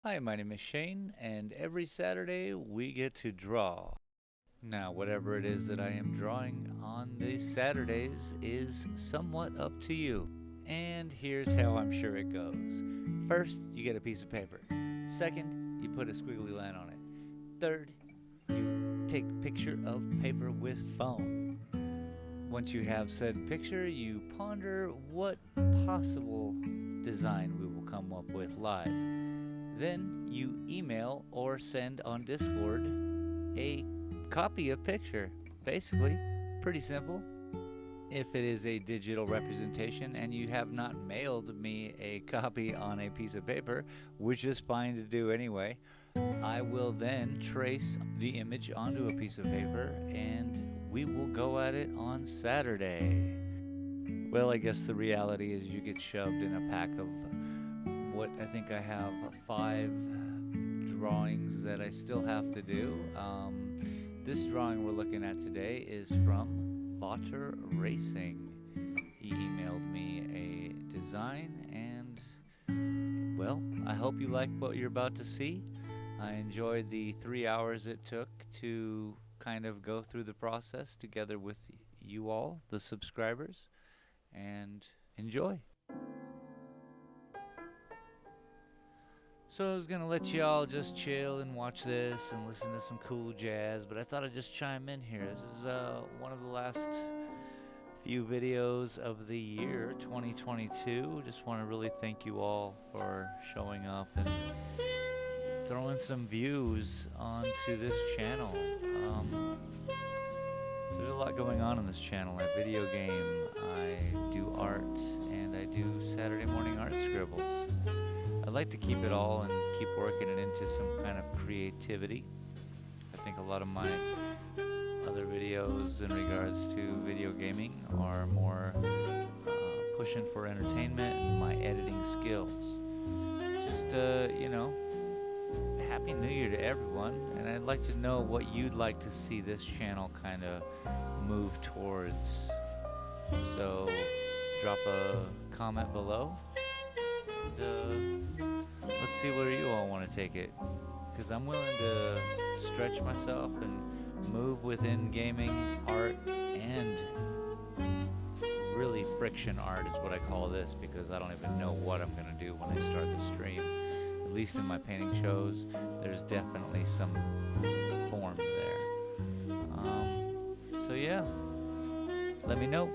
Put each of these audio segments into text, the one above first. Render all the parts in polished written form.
Hi, my name is Shane, and every Saturday we get to draw. Now, whatever it is that I am drawing on these Saturdays is somewhat up to you. And here's how I'm sure it goes. First, you get a piece of paper. Second, you put a squiggly line on it. Third, you take a picture of paper with phone. Once you have said picture, you ponder what possible design we will come up with live. Then you email or send on Discord a copy of picture. Basically, pretty simple. If it is a digital representation and you have not mailed me a copy on a piece of paper, which is fine to do anyway, I will then trace the image onto a piece of paper and we will go at it on Saturday. Well, I guess the reality is you get shoved in a pack of what I think I have 5 drawings that I still have to do. This drawing we're looking at today is from Vater Racing. He emailed me a design and, well, I hope you like what you're about to see. I enjoyed the 3 hours it took to kind of go through the process together with you all, the subscribers, and enjoy. So I was gonna let y'all just chill and watch this and listen to some cool jazz, but I thought I'd just chime in here. This is one of the last few videos of the year 2022. Just want to really thank you all for showing up and throwing some views onto this channel. There's a lot going on this channel. I video game, I do art, and I do Saturday morning art scribbles. I'd like to keep it all and keep working it into some kind of creativity. I think a lot of my other videos in regards to video gaming are more pushing for entertainment and my editing skills. Just, Happy New Year to everyone, and I'd like to know what you'd like to see this channel kind of move towards. So drop a comment below. Let's see where you all want to take it, because I'm willing to stretch myself and move within gaming, art, and really friction art is what I call this, because I don't even know what I'm going to do when I start the stream. At least in my painting shows, there's definitely some form there. So yeah, let me know.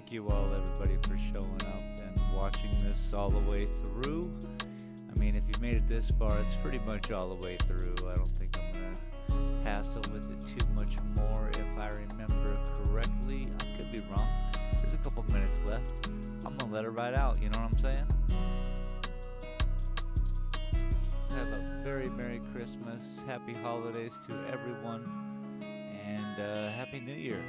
Thank you all, everybody, for showing up and watching this all the way through. I mean, if you made it this far, it's pretty much all the way through. I don't think I'm going to hassle with it too much more if I remember correctly. I could be wrong. There's a couple minutes left. I'm going to let it ride out, you know what I'm saying? Have a very Merry Christmas, Happy Holidays to everyone, and Happy New Year.